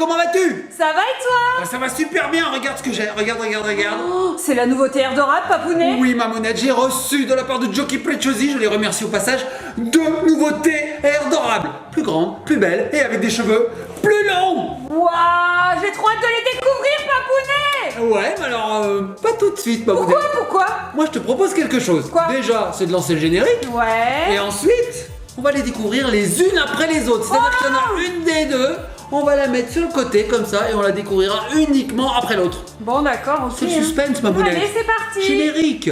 comment vas-tu? Ça va et toi? Ça va super bien, regarde ce que j'ai, regarde. Oh, c'est la nouveauté Airdorable, Papounet? Oui, mamounette, j'ai reçu de la part de Jockey Preziosi, je les remercie au passage, 2 nouveautés Airdorable. Plus grandes, plus belles et avec des cheveux plus longs. Waouh, j'ai trop hâte de les découvrir, Papounet! Ouais, mais alors, pas tout de suite, mamounette. Pourquoi? Moi, je te propose quelque chose. Quoi? Déjà, c'est de lancer le générique. Ouais. Et ensuite, on va les découvrir les unes après les autres. C'est-à-dire qu'il y en a une des deux, on va la mettre sur le côté comme ça et on la découvrira uniquement après l'autre. Bon, d'accord, ok. C'est le suspense, ma boulette. Allez, c'est parti. Générique.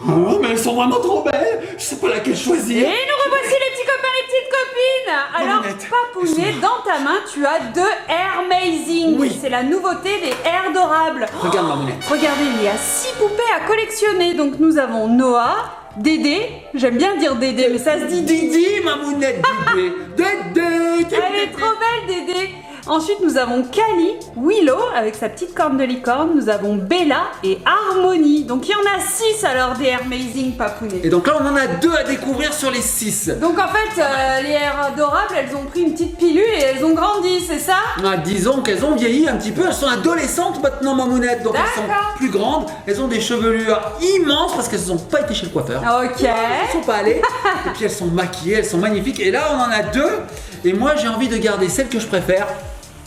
Oh, mais elles sont vraiment trop belles. Je sais pas laquelle Et choisir. nous revoici les petits copains, les petites copines. Alors, Mamounette, Papounet, dans ta main, tu as 2 Airmazing. Oui. C'est la nouveauté des Airdorables. Regarde, mamounette. Regardez, il y a 6 poupées à collectionner. Donc, nous avons Noah, Dédé. J'aime bien dire Dédé, mais ça se dit Didi, mamounette, Didi. Dédé. Elle est trop belle, Dédé. Ensuite, nous avons Kali, Willow avec sa petite corne de licorne. Nous avons Bella et Harmonie. Donc, il y en a 6 alors des Airmazing, Papounet. Et donc là, on en a 2 à découvrir sur les 6. Donc, en fait, les Airdorables, elles ont pris une petite pilule et elles ont grandi, c'est ça? Ah, disons qu'elles ont vieilli un petit peu, elles sont adolescentes maintenant, mamounette, donc elles sont D'accord. plus grandes, elles ont des chevelures immenses parce qu'elles n'ont pas été chez le coiffeur. Ok. Elles sont pas allées, et puis elles sont maquillées, elles sont magnifiques, et là on en a 2, et moi j'ai envie de garder celle que je préfère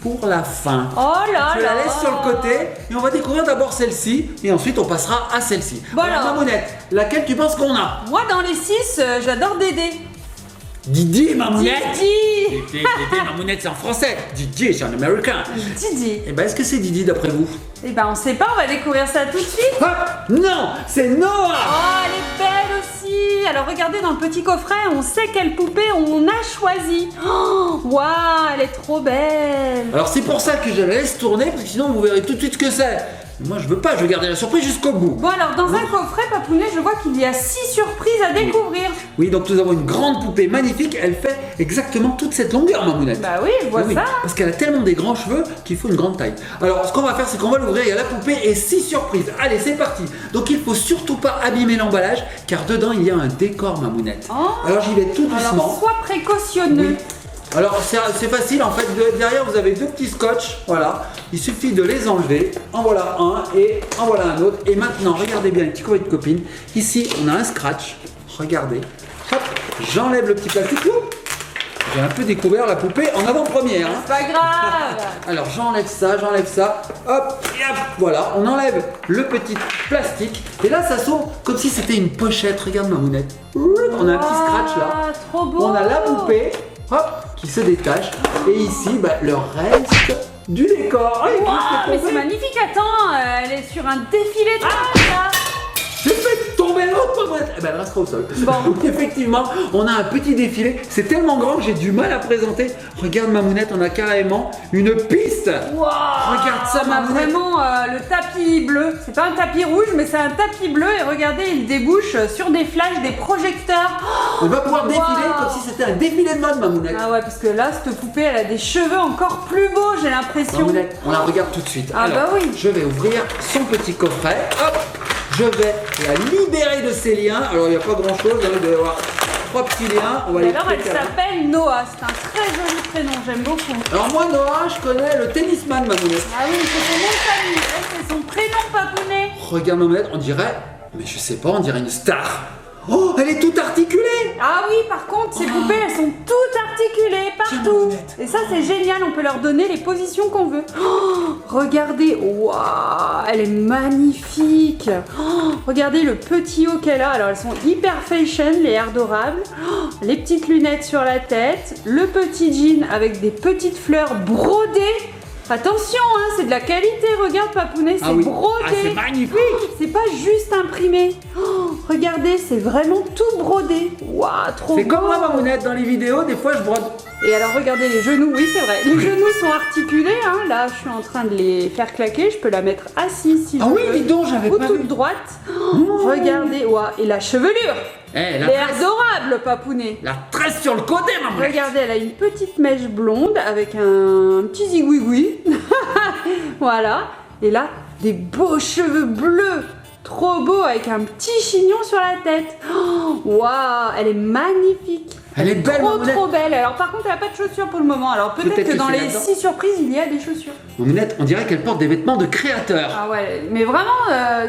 pour la fin. Oh là Je là. la laisse sur le côté, et on va découvrir d'abord celle-ci, et ensuite on passera à celle-ci. Bon alors. mamounette, laquelle tu penses qu'on a? Moi, dans les 6, j'adore Dédé. Didi, mamounette. Didi. Didi, mamounette c'est en français, Didi c'est en américain. Didi. Et ben est-ce que c'est Didi d'après vous? Eh ben, on sait pas, on va découvrir ça tout de suite. Hop, non, c'est Noah. Oh, elle est belle aussi. Alors, regardez dans le petit coffret, on sait quelle poupée on a choisi. Oh, waouh, elle est trop belle. Alors c'est pour ça que je la laisse tourner, parce que sinon vous verrez tout de suite ce que c'est. Mais moi je veux pas, je veux garder la surprise jusqu'au bout. Bon, alors, dans un coffret, Papounet, je vois qu'il y a 6 surprises à découvrir. Oui, donc nous avons une grande poupée magnifique, elle fait exactement toute cette longueur, mamounette. Bah oui, je vois Oui, ça. parce qu'elle a tellement des grands cheveux qu'il faut une grande taille. Alors ce qu'on va faire, c'est qu'on va l'ouvrir, il y a la poupée et 6 surprises. Allez, c'est parti. Donc il faut surtout pas abîmer l'emballage, car dedans il y a un décor, mamounette. Oh. Alors j'y vais tout doucement. Alors, sois précautionneux. Oui. Alors c'est facile en fait, derrière vous avez 2 petits scotch, voilà, il suffit de les enlever, en voilà un et en voilà un autre. Et maintenant regardez bien les petits copains de copines, ici on a un scratch, regardez, hop, j'enlève le petit plastique, j'ai un peu découvert la poupée en avant-première. Hein. C'est pas grave. Alors j'enlève ça, hop, et hop, voilà, on enlève le petit plastique, et là ça s'ouvre comme si c'était une pochette, regarde mamounette, on a un petit scratch là, Trop beau. on a la poupée, hop, qui se détache, et ici, bah, le reste du décor. Oh, Wow, mais c'est magnifique, attends, elle est sur un défilé de mode là. J'ai fait tomber l'autre mamounette. Eh ben, elle restera au sol. Bon. Donc, effectivement, on a un petit défilé. C'est tellement grand que j'ai du mal à présenter. Regarde, mamounette, on a carrément une piste. Wow, Regarde ça, on a mamounette. vraiment le tapis bleu. C'est pas un tapis rouge, mais c'est un tapis bleu. Et regardez, il débouche sur des flashs, des projecteurs. On va pouvoir défiler Wow. comme si c'était un défilé de mode, mamounette. Ah ouais, parce que là, cette poupée, elle a des cheveux encore plus beaux, j'ai l'impression. Mamounette, on la regarde tout de suite. Ah bah oui. Je vais ouvrir son petit coffret. Hop, je vais la libérer de ses liens. Alors, il n'y a pas grand-chose. Il doit y avoir 3 petits liens. On va Et les alors, elle préparer. s'appelle Noah. C'est un très joli prénom, j'aime beaucoup. Alors moi, Noah, je connais le tennisman, mamounette. Ah oui, c'est son nom de famille. Elle, c'est son prénom, Papounet. Regarde mamounette, on dirait, mais je sais pas, on dirait une star. Oh, elle est toute articulée. Ah oui, par contre, ces poupées, elles sont toutes articulées partout. Mamounette. Et ça, c'est génial, on peut leur donner les positions qu'on veut. Oh, regardez, waouh, elle est magnifique. Oh, regardez le petit haut qu'elle a. Alors, elles sont hyper fashion, les Airdorables. Oh, les petites lunettes sur la tête, le petit jean avec des petites fleurs brodées. Attention, hein, c'est de la qualité, regarde Papounet, c'est Ah oui. brodé. Ah, c'est magnifique. C'est pas juste imprimé. Oh, regardez, c'est vraiment tout brodé. Waouh, trop beau. C'est comme moi, mamounette, dans les vidéos, des fois je brode. Et alors regardez les genoux, oui c'est vrai, les genoux sont articulés, hein. Là je suis en train de les faire claquer, je peux la mettre assise si Ah je oui, veux. dis donc, j'avais Ou pas toute vu. droite. Oh, regardez, ouah, et la chevelure, Eh, la l'air tresse, adorable Papounet. la tresse sur le côté, mamounette. Regardez, elle a une petite mèche blonde avec un petit zigouigoui. Voilà, et là des beaux cheveux bleus, trop beaux avec un petit chignon sur la tête. Oh, Waouh, elle est magnifique. Elle est belle, Trop Mamounette. trop belle. Alors par contre, elle n'a pas de chaussures pour le moment. Alors peut-être Peut-être que que dans c'est les là-dedans. 6 surprises, il y a des chaussures. Mamounette, on dirait qu'elle porte des vêtements de créateur. Ah ouais, mais vraiment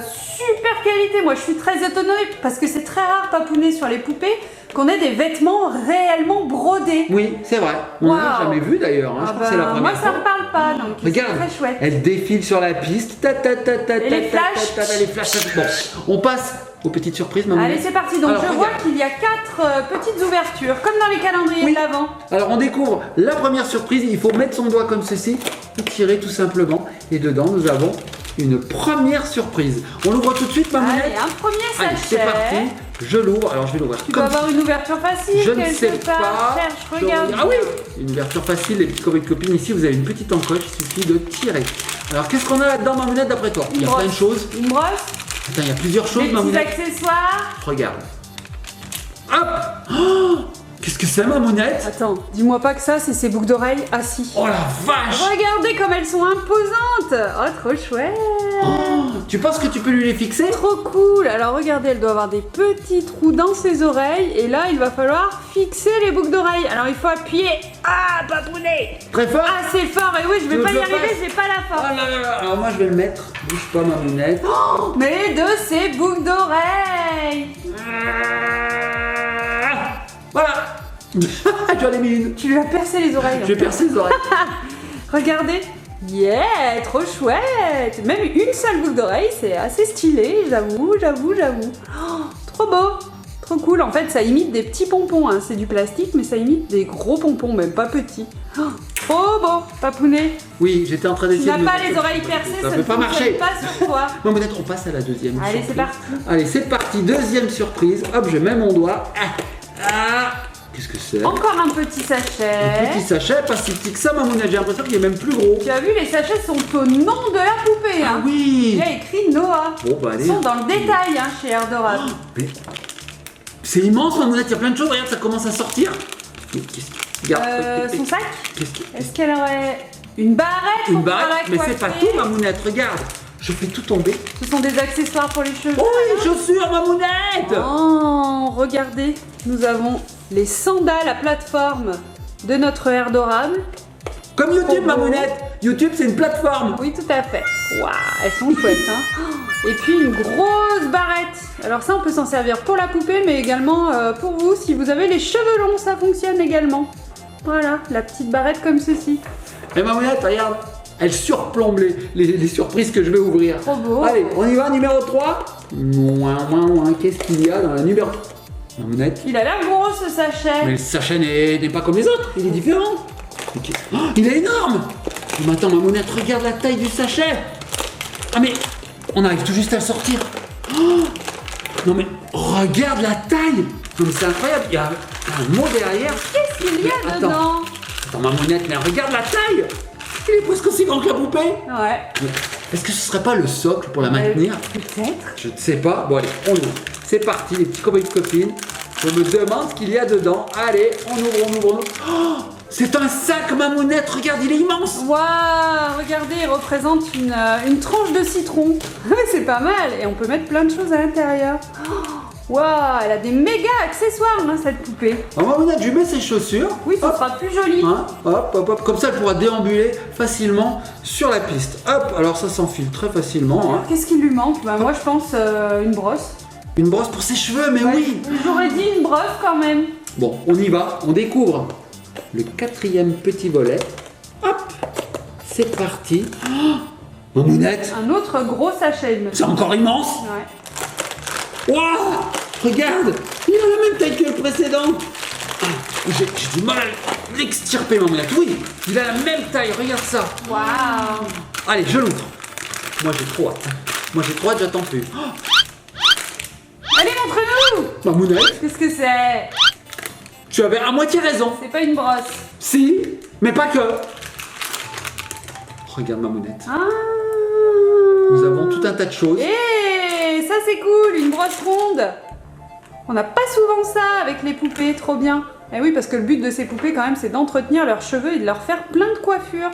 super qualité. Moi, je suis très étonnée parce que c'est très rare, Papounet, sur les poupées, qu'on ait des vêtements réellement brodés. Oui, c'est vrai. On l'a Waouh. jamais vu d'ailleurs. Hein. Je crois que c'est la première moi, fois. ça me parle pas, donc Regarde, c'est très chouette. elle défile sur la piste. Ta, ta, ta, ta, Et les ta, ta, flashs. ta, ta, les flashs. Bon, on passe aux petites surprises, Mamounette. Allez, c'est parti. Donc Alors, je vois regarde. qu'il y a 4 petites ouvertures, comme dans les calendriers Oui. de l'Avent. Alors on découvre la première surprise, il faut mettre son doigt comme ceci et tirer tout simplement. Et dedans nous avons une première surprise. On l'ouvre tout de suite, Mamounette. Allez, un premier Allez, c'est sachet. parti. Je l'ouvre, alors je vais l'ouvrir Tu dois comme ça. avoir une ouverture facile Je ne quelque sais part. pas. Cherche, Je regarde. Ah oui, une ouverture facile, les petites copines. Ici, vous avez une petite encoche, il suffit de tirer. Alors qu'est-ce qu'on a là-dedans, Mamounette, d'après toi? Il y a brosse. plein de choses. Une brosse, Attends, il y a plusieurs des choses, petits Mamounette. accessoires. Regarde. Hop. Oh, qu'est-ce que c'est, Mamounette? Attends, dis-moi pas que ça, c'est ces boucles d'oreilles assis. Oh la vache. Regardez comme elles sont imposantes. Oh, trop chouette. Tu penses que tu peux lui les fixer? Trop cool. Alors regardez, elle doit avoir des petits trous dans ses oreilles. Et là, il va falloir fixer les boucles d'oreilles. Alors il faut appuyer. Ah, Papounet. Très fort. Assez fort. Et oui, je vais Tu pas veux y que je le arriver, fasse j'ai pas la Oh force. là là là. Alors moi je vais le mettre. Bouge pas, Mamounette. Mais de ces boucles d'oreilles. Voilà. J'en ai mis une. Tu lui as percé les oreilles. Je vais percer les oreilles. Regardez. Yeah, trop chouette. Même une seule boucle d'oreille, c'est assez stylé, j'avoue. Oh, trop beau. Trop cool. En fait, ça imite des petits pompons. Hein. C'est du plastique, mais ça imite des gros pompons, même pas petits. Oh, trop beau, Papounet. Oui, j'étais en train Tu d'essayer n'as de... pas les oreilles percées, Ça ça peut ne pas fonctionne marcher. pas sur toi. Mamounette, on passe à la deuxième. Allez, c'est surprise. parti. Allez, c'est parti. Deuxième surprise. Hop, je mets mon doigt. Qu'est-ce que c'est? Encore un petit sachet. Petit sachet, pas si petit que ça, Mamounette. J'ai l'impression qu'il est même plus gros. Tu as vu, les sachets sont au nom de la poupée. Ah Hein. Il oui. y a écrit Noah. Bon, bah Ils allez. sont dans le détail hein, chez Erdorad. Mais c'est immense, Mamounette. Il y a plein de choses. Regarde, ça commence à sortir. Mais qu'est-ce que... Regarde. Son sac. Qu'est-ce que... Est-ce qu'elle aurait une barrette Une pour pouvoir barrette, la mais c'est pas coiffer tout, Mamounette. Regarde. Je fais tout tomber. Ce sont des accessoires pour les cheveux. Oh, les chaussures, Mamounette. Oh, regardez, nous avons les sandales à plateforme de notre Erdorable. Comme YouTube, Oh, Mamounette. YouTube, c'est une plateforme. Oui, tout à fait. Waouh, elles sont chouettes, hein. Et puis une grosse barrette. Alors ça, on peut s'en servir pour la poupée, mais également pour vous. Si vous avez les cheveux longs, ça fonctionne également. Voilà, la petite barrette comme ceci. Et Mamounette, regarde. Elle surplombe les surprises que je vais ouvrir. Trop beau. Allez, on y va, numéro 3. Qu'est-ce qu'il y a dans la numéro 3? Mamounette. Il a l'air gros ce sachet. Mais le sachet n'est pas comme les autres, il est différent. Ok. Oh, il est énorme. Mais attends, Mamounette, regarde la taille du sachet. Ah mais, on arrive tout juste à le sortir. Oh, non mais, regarde la taille. Non mais c'est incroyable, il y a un mot derrière. Qu'est-ce qu'il y a Attends. dedans? Attends, Mamounette, mais regarde la taille. Il est presque aussi grand que la poupée. Ouais. Est-ce que ce serait pas le socle pour la maintenir? Peut-être. Je ne sais pas. Bon allez, on ouvre. C'est parti, les petits copains et copines. Je me demande ce qu'il y a dedans. Allez, on ouvre. Oh, c'est un sac, Mamounette. Regarde, il est immense. Waouh, regardez, il représente une tranche de citron. C'est pas mal. Et on peut mettre plein de choses à l'intérieur. Waouh, elle a des méga accessoires, hein, cette poupée. Alors, Mamounette, je lui mets ses chaussures. Oui, ça Hop, sera plus joli. hein, hop. Comme ça, elle pourra déambuler facilement sur la piste. Hop, alors ça s'enfile très facilement. Hein. Qu'est-ce qui lui manque? Bah, moi, je pense une brosse. Une brosse pour ses cheveux, mais Ouais, oui. J'aurais dit une brosse quand même. Bon, on y va. On découvre le quatrième petit volet. Hop, c'est parti. Oh, Mamounette, Un autre gros sachet, il me c'est semble. encore immense. Ouais. Waouh, regarde, il a la même taille que le précédent. Ah, j'ai du mal à l'extirper, Mamounette. Oui, il a la même taille, regarde ça. Waouh. Allez, je l'ouvre. Moi, j'ai trop hâte. J'attends plus. Oh, Allez, montre-nous. Mamounette, Qu'est-ce que c'est? tu avais à moitié raison. C'est pas une brosse. Si, mais pas que. Regarde, Mamounette. Ah. Nous avons tout un tas de choses. Et ça c'est cool, une brosse ronde. On n'a pas souvent ça avec les poupées, trop bien. Eh oui, parce que le but de ces poupées, quand même, c'est d'entretenir leurs cheveux et de leur faire plein de coiffures.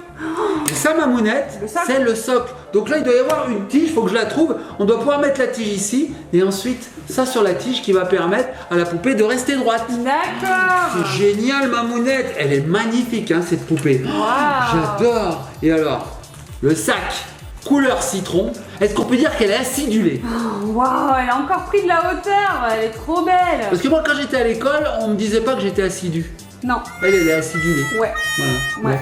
Et ça, Mamounette, Le socle. c'est le socle. Donc là, il doit y avoir une tige, il faut que je la trouve. On doit pouvoir mettre la tige ici, et ensuite, ça sur la tige qui va permettre à la poupée de rester droite. D'accord. C'est génial, Mamounette. Elle est magnifique, hein, cette poupée. Waouh. J'adore. Et alors, le sac couleur citron, est-ce qu'on peut dire qu'elle est acidulée? Waouh, elle a encore pris de la hauteur. Elle est trop belle. Parce que moi, quand j'étais à l'école, on me disait pas que j'étais assidu. Non. Elle est acidulée. Ouais. Voilà. Ouais.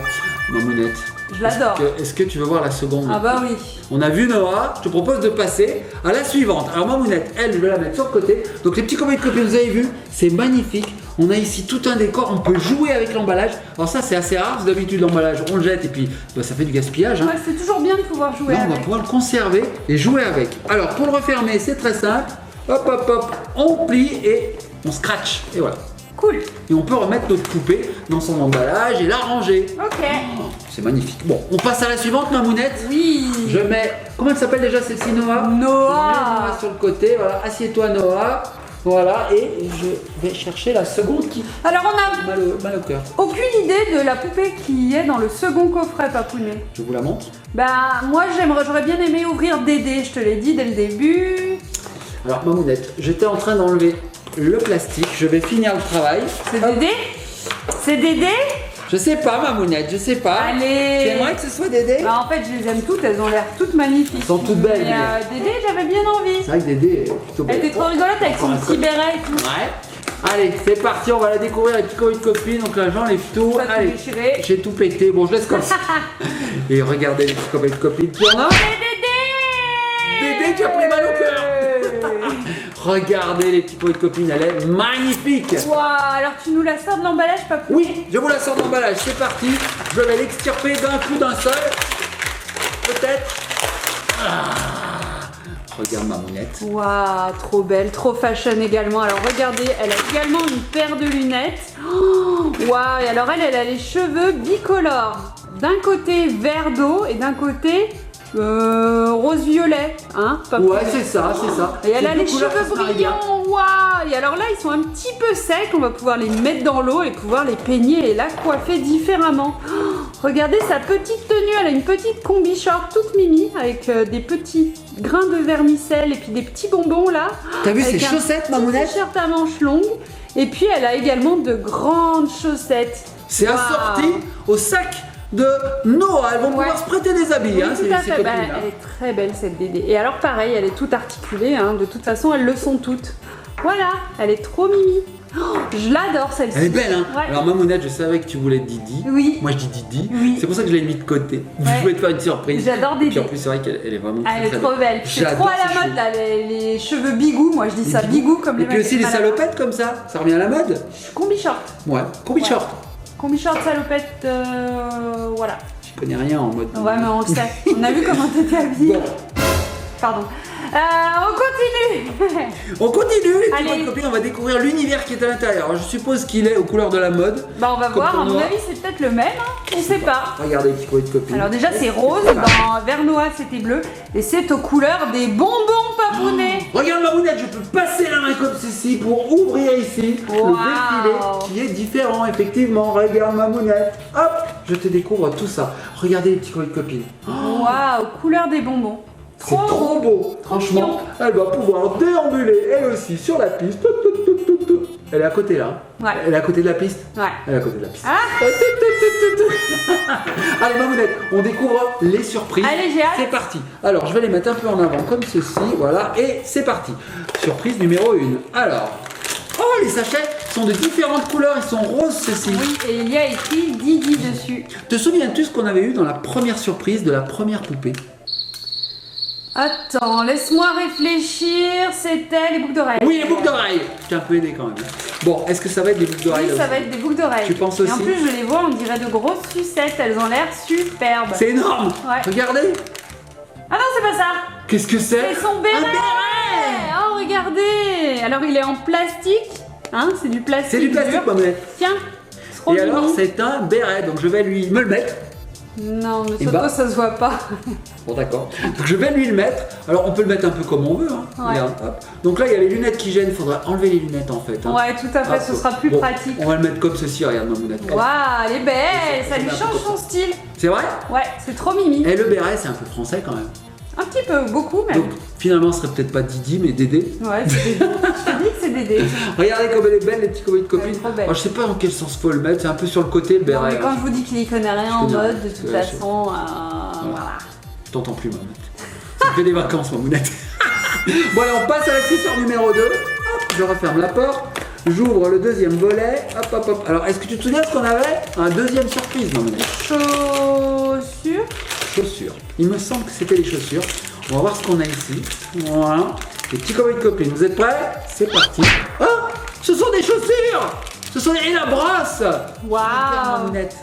Mamounette. Je l'adore. Est-ce que tu veux voir la seconde? Ah bah oui. On a vu Noah, je te propose de passer à la suivante. Alors Mamounette, elle, je vais la mettre sur le côté. Donc les petits copains de copines, vous avez vu, c'est magnifique. On a ici tout un décor, on peut jouer avec l'emballage. Alors ça c'est assez rare, parce que d'habitude l'emballage on le jette et puis bah, ça fait du gaspillage. Hein. Ouais, c'est toujours bien de pouvoir jouer Là on va avec. pouvoir le conserver et jouer avec. Alors pour le refermer, c'est très simple. Hop hop hop, on plie et on scratch. Et voilà. Cool. Et on peut remettre notre poupée dans son emballage et la ranger. Ok. Oh, c'est magnifique. Bon, on passe à la suivante, Mamounette. Oui. Je mets. Comment elle s'appelle déjà celle-ci, Noah? Je mets Noah sur le côté. Voilà, assieds-toi, Noah. Voilà, et je vais chercher la seconde qui Alors on a mal au cœur. aucune idée de la poupée qui est dans le second coffret, Papounet. Je vous la montre. Bah moi j'aurais bien aimé ouvrir Dédé, je te l'ai dit dès le début. Alors, Mamounette, j'étais en train d'enlever le plastique. Je vais finir le travail. C'est Dédé? C'est Dédé? Je sais pas, Mamounette, je sais pas. Allez. Tu aimerais que ce soit Dédé? Bah en fait je les aime toutes, elles ont l'air toutes magnifiques. Elles sont toutes belles, Mais mais- Dédé j'avais bien envie. C'est vrai que Dédé est plutôt belle. Elle était trop rigolote avec son Encore un petit code. béret et tout. Ouais. Allez, c'est parti, on va la découvrir, les petits copains de copines. Donc là, j'enlève tout. Pas tout Allez, déchiré. j'ai tout pété. Bon, je laisse comme ça. Et regardez les petits copains de copines. Qui en a? C'est Dédé. Dédé qui a pris mal au cœur. Regardez les petits copains de copines, elle est magnifique. Waouh, alors tu nous la sors de l'emballage, Papou? Oui, je vous la sors d'emballage, c'est parti. Je vais l'extirper d'un coup d'un seul. Peut-être. Regarde ma monette. Waouh, trop belle, trop fashion également. Alors regardez, elle a également une paire de lunettes. Oh, waouh, et alors elle a les cheveux bicolores. D'un côté vert d'eau et d'un côté rose-violet. Hein, Papou? Ouais, c'est ça, c'est ça. Et elle a C'est les deux couleurs cheveux qui se marient bien. brillants, waouh! Et alors là, ils sont un petit peu secs, on va pouvoir les mettre dans l'eau et pouvoir les peigner et la coiffer différemment. Oh, regardez sa petite tenue, elle a une petite combi short toute mimi avec des petits grains de vermicelle et puis des petits bonbons là. T'as vu Avec ces un chaussettes, ma petit monette? t-shirt à manches longues et puis elle a également de grandes chaussettes. C'est Waouh. assorti au sac de Noah. Elles vont pouvoir Ouais. se prêter des habits, Oui, hein, tout ces à fait. copines-là. Bah, elle est très belle cette Dédé. Et alors pareil, elle est toute articulée. Hein. De toute façon, elles le sont toutes. Voilà, elle est trop mimi. Oh, je l'adore celle-ci. Elle est belle, hein. Ouais. Alors, ma monette, je savais que tu voulais Didi. Oui. Moi, je dis Didi. Oui. C'est pour ça que je l'ai mis de côté. Je Ouais. voulais te faire une surprise. J'adore Et puis Dédé. en plus, c'est vrai qu'elle est vraiment Elle est très, trop belle. C'est J'adore trop à ces la mode là, les cheveux bigou. Moi je dis ça, bigou comme les Et puis mecs aussi les malades. salopettes comme ça. Ça revient à la mode. Combi short. Ouais. Combi Ouais. short. Combi short, salopette, voilà. Je connais rien en mode. Ouais, mais on le sait. On a vu comment t'étais habillée. Bon, Pardon. On continue. on continue les Allez. petites copines, on va découvrir l'univers qui est à l'intérieur. Alors, je suppose qu'il est aux couleurs de la mode. Bah on va Comme voir. pour À mon Noah. avis, c'est peut-être le même. Hein. On sait pas. Regardez les petites copines. Alors déjà c'est rose, dans vert noir c'était bleu et c'est aux couleurs des bonbons Papounet. Regarde ma mounette, je peux passer la main comme ceci pour ouvrir ici Wow. le défilé qui est différent effectivement. Regarde ma mounette, hop, je te découvre tout ça. Regardez les petits copines. Waouh, couleur des bonbons. C'est trop beau. Franchement, mignon. elle va pouvoir déambuler elle aussi sur la piste. Tout, tout, tout, tout, tout. Elle est à côté là. Ouais. Elle est à côté de la piste. Ouais. Elle est à côté de la piste. Ah. Tout, tout, tout, tout, tout. Allez ma mounette, on découvre les surprises. Allez, j'ai hâte. C'est parti. Alors je vais les mettre un peu en avant comme ceci. Voilà. Et c'est parti. Surprise numéro 1. Alors. Oh, les sachets sont de différentes couleurs. Ils sont roses ceci. Oui, et il y a écrit Didi dessus. Te souviens-tu ce qu'on avait eu dans la première surprise de la première poupée? Attends, laisse-moi réfléchir, c'était les boucles d'oreilles. Oui, les boucles d'oreilles. Je t'ai un peu aidé quand même. Bon, est-ce que ça va être des boucles d'oreilles? Oui, là ça aussi va être des boucles d'oreilles. Tu penses Et en aussi plus, je les vois, on dirait de grosses sucettes, elles ont l'air superbes. C'est énorme. Ouais. Regardez. Ah non, c'est pas ça. Qu'est-ce que c'est? C'est son béret. Un béret. Oh, regardez. Alors, il est en plastique. Hein, c'est du plastique. C'est du plastique, dur. ma monnaie. Tiens, trop Et alors, mignon. c'est un béret. Donc, je vais me le mettre. Non, mais Eh surtout ben. ça se voit pas. Bon d'accord. Donc je vais lui le mettre. Alors on peut le mettre un peu comme on veut. Hein. Ouais. Regarde, hop. Donc là il y a les lunettes qui gênent. Il faudra enlever les lunettes en fait. Hein. Ouais, tout à fait, Hop. ce sera plus Bon, pratique. On va le mettre comme ceci. Regarde ma mounette. Waouh, elle est belle, ça Elle lui est un peu change comme son style. C'est vrai. Ouais, c'est trop mimi. Et le béret c'est un peu français quand même. Un petit peu, beaucoup même. Donc finalement ce serait peut-être pas Didi mais Dédé. Ouais, c'est Dédé. Je te dis que c'est Dédé. Regardez comme elle est belle les petits copains de copines. Elle est trop belle. Alors, je sais pas dans quel sens faut le mettre. C'est un peu sur le côté le Non, béret. mais quand je vous dis qu'il y connaît rien en connais rien. mode, de toute Ouais, façon, voilà. Je t'entends plus, Mamounette. Ça me fait des vacances, Mamounette. Bon, allez, on passe à l'accessoire numéro 2. Hop, je referme la porte. J'ouvre le deuxième volet. Hop, hop, hop. Alors, est-ce que tu te souviens ce qu'on avait? Un deuxième surprise, Mamounette. Chaussures. Chaussures. Il me semble que c'était les chaussures. On va voir ce qu'on a ici. Voilà. Les petits copains de copines. Vous êtes prêts? C'est parti. Oh, ce sont des chaussures. Ce sont des... Et la brosse. Waouh. Mamounette.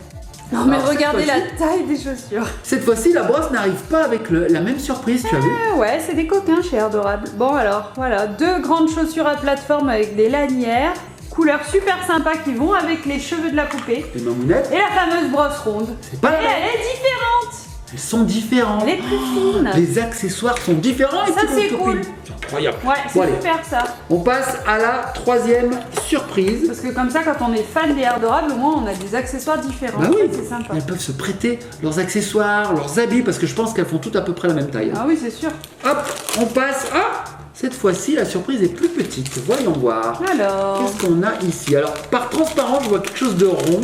Non mais Alors, cette regardez la fois-ci- taille des chaussures. Cette fois-ci, la brosse n'arrive pas avec la même surprise, tu as vu? Ah ouais, c'est des coquins chez Adorable. Bon alors, voilà, 2 grandes chaussures à plateforme avec des lanières, couleurs super sympas qui vont avec les cheveux de la poupée. Et Mamounette, Et la fameuse brosse ronde. c'est pas la Et même. elle est différente. Elles sont différentes. Elle est plus fine. Les accessoires sont différents. et Ça, tu peux c'est copiner. cool. C'est incroyable. Ouais, c'est Bon, allez, super ça. on passe à la troisième surprise. Parce que comme ça, quand on est fan des Adorables, au moins on a des accessoires différents. Bah oui, Ouais, c'est sympa. elles peuvent se prêter leurs accessoires, leurs habits, parce que je pense qu'elles font toutes à peu près la même taille. Ah oui, c'est sûr. Hop, on passe. Ah, cette fois-ci, la surprise est plus petite. Voyons voir. Alors, Qu'est-ce qu'on a ici? Alors, par transparent, je vois quelque chose de rond.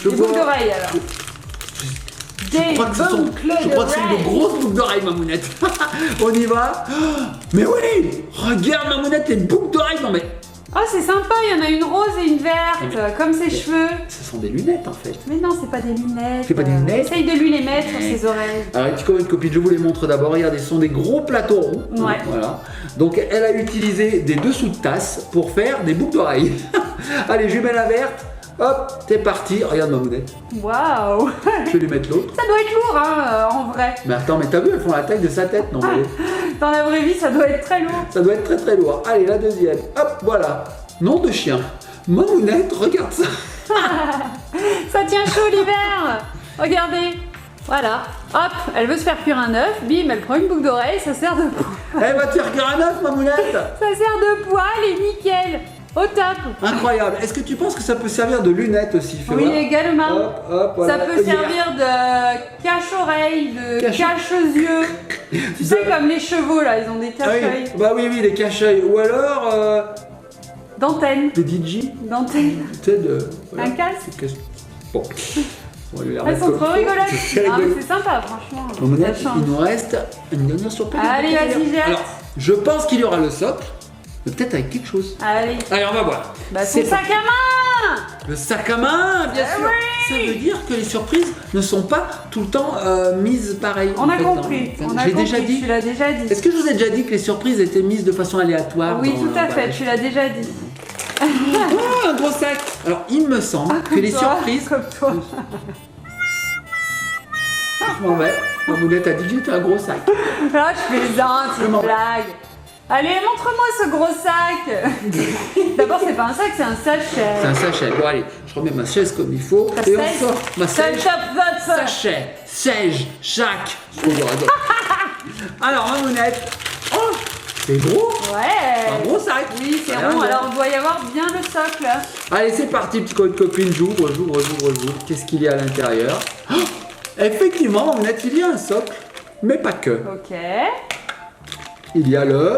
Je des boucles d'oreilles alors. Je crois que ce sont, je crois que c'est de grosses boucles d'oreilles, Mamounette. On y va. Mais oui, regarde, Mamounette, les boucles d'oreilles. Non mais, Oh, c'est sympa, il y en a une rose et une verte, comme ses cheveux. ce sont des lunettes en fait. Mais non, c'est pas des lunettes. C'est pas des lunettes. Essaye de lui les mettre sur ses oreilles. Alors, les petits copains de copines, je vous les montre d'abord. Regardez, ce sont des gros plateaux ronds. Ouais. Voilà. Donc, elle a utilisé des dessous de tasse pour faire des boucles d'oreilles. Allez, je lui mets la verte. Hop, t'es parti. Regarde, Mamounette. Waouh. Je vais lui mettre l'autre. Ça doit être lourd, hein, en vrai. Mais attends, mais t'as vu, elles font la taille de sa tête, non mais Dans la vraie vie, ça doit être très lourd. ça doit être très très lourd. Allez, la deuxième. Hop, voilà. Nom de chien. Mamounette, regarde ça. Ça tient chaud l'hiver. Regardez. Voilà. Hop, elle veut se faire cuire un œuf. Bim, elle prend une boucle d'oreille. Ça sert de Elle va te faire cuire un œuf, Mamounette. ça sert de poêle et nickel. Au top. Incroyable. Est-ce que tu penses que ça peut servir de lunettes aussi, fais Oui, voir. également. Hop, hop, voilà. Ça peut servir de cache-oreille, de Cache- cache-yeux. Tu sais, comme les chevaux là, ils ont des Ah oui, cache-yeux. bah oui, oui, des cache-œil. Ou alors D'antenne. des DJ. D'antenne. Tu sais, de. Un casque. Des casques. Bon. On va lui la Elles remettre sont comme trop ça. rigolotes. C'est Ah, mais rigolo. c'est sympa, franchement. Mamounette, Ça change. il nous reste une dernière surprise. Allez, vas-y, jette. Alors, je pense qu'il y aura le socle, mais peut-être avec quelque chose. Allez. Allez, on va voir. Bah, C'est son sac à main. le sac à main, bien Eh sûr. oui. Ça veut dire que les surprises ne sont pas tout le temps mises pareil. On en a fait, compris. dans- On a J'ai compris. déjà dit. Tu l'as déjà dit. Est-ce que je vous ai déjà dit que les surprises étaient mises de façon aléatoire Oui, dans tout à fait. l'emballage? Tu l'as déjà dit. Oh, un gros sac. Alors, il me semble que les Toi, surprises. Comme toi. Je m'en vais. Mamounette a dit que j'étais un gros sac. Ah, je plaisante, c'est Je une m'en vais. blague. Allez, montre-moi ce gros sac. D'abord, c'est pas un sac, c'est un sachet. C'est un sachet. Bon, allez, je remets ma chaise comme il faut. Ta Et on chaise. sort ma Ça chaise. tape votre Sachet, sèche, chaque. Alors, Mamounette. Oh, c'est gros. Ouais. Un gros sac. Oui, c'est Regarde. rond, alors il doit y avoir bien le socle. Allez, c'est parti, petit code copine. J'ouvre. Qu'est-ce qu'il y a à l'intérieur? Oh, effectivement, Mamounette, il y a un socle, mais pas que. Ok. Il y a le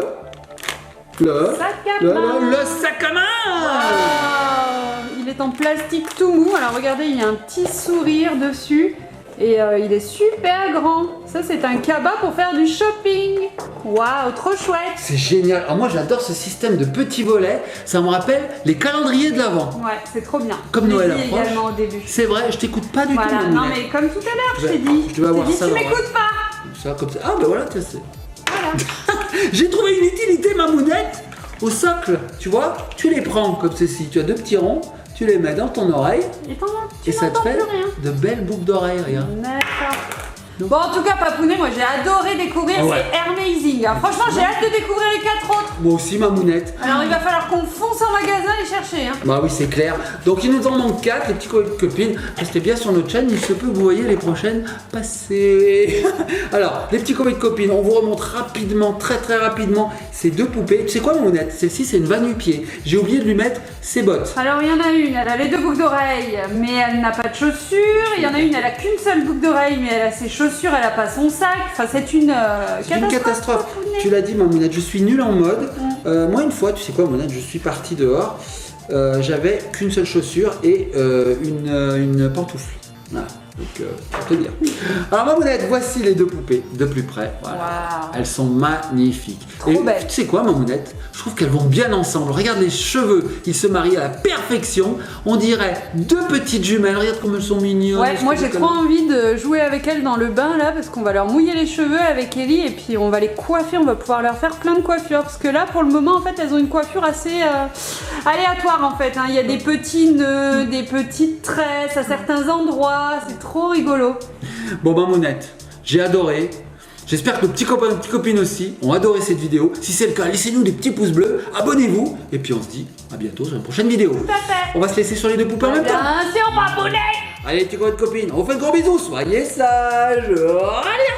Sac à main. le sac à main. Il est en plastique tout mou. Alors regardez, il y a un petit sourire dessus. Et il est super grand. Ça, c'est un cabas pour faire du shopping. Waouh, trop chouette. C'est génial. Alors moi, j'adore ce système de petits volets. Ça me rappelle les calendriers de l'Avent. Ouais, c'est trop bien. Comme Je l'ai Noël dit approche. également au début. C'est vrai, je t'écoute pas du tout. Voilà, non Mamounette. mais comme tout à l'heure, je Je t'ai vais- dit. je vais avoir Je t'ai ça dit, tu dans m'écoutes pas. Ça comme ça. Ah ben voilà, tu sais. Voilà. J'ai trouvé une utilité, Mamounette, au socle. Tu vois, tu les prends comme ceci. Tu as deux petits ronds, tu les mets dans ton oreille Et tu et ça te n'entends fait plus rien. de belles boucles d'oreilles. Regarde. D'accord. Bon, en tout cas, Papounet, moi j'ai adoré découvrir Ouais. ces Hermès amazing. Hein. Franchement, j'ai hâte de découvrir les 4 autres. Moi aussi, ma mounette. Alors, il va falloir qu'on fonce en magasin les chercher. Hein. Bah oui, c'est clair. Donc il nous en manque 4, les petits copains et copines. Restez bien sur notre chaîne, il se peut que vous voyez les prochaines passer. Alors, les petits copains et copines, on vous remonte rapidement, très rapidement, ces 2 poupées. Tu sais quoi, mon mounette? Celle-ci, c'est une va-nu-pied. J'ai oublié de lui mettre ses bottes. Alors, il y en a une, elle a les 2 boucles d'oreilles, mais elle n'a pas de chaussures. Il y en a une, elle a qu'une seule boucle d'oreille, mais elle a ses chaussures, elle a pas son sac. Enfin, c'est une catastrophe. Tu l'as dit, ma mounette, je suis nulle en mode. Moi, une fois, tu sais quoi, mounette, je suis parti dehors. J'avais qu'une seule chaussure et une pantoufle. Voilà. Donc, pour te dire. Alors, ma mounette, voici les 2 poupées de plus près. Voilà. Wow. Elles sont magnifiques. Trop belles. Tu sais quoi, ma mounette? Je trouve qu'elles vont bien ensemble. Regarde les cheveux, ils se marient à la perfection. On dirait 2 petites jumelles. Regarde comme elles sont mignonnes. Ouais, moi j'ai trop envie de jouer avec elles dans le bain là parce qu'on va leur mouiller les cheveux avec Ellie et puis on va les coiffer, on va pouvoir leur faire plein de coiffures parce que là pour le moment en fait elles ont une coiffure assez aléatoire en fait. Hein. Il y a des petits nœuds, des petites tresses à certains endroits, c'est trop rigolo. Bon, ma mounette, j'ai adoré. J'espère que nos petits copains et petites copines aussi ont adoré cette vidéo. Si c'est le cas, laissez-nous des petits pouces bleus, abonnez-vous et puis on se dit à bientôt sur une prochaine vidéo. Tout à fait. On va se laisser sur les 2 poupées en même temps. Bien sûr, babounet. Allez, les petits copains et copines, on vous fait de gros bisous, soyez sages. Allez,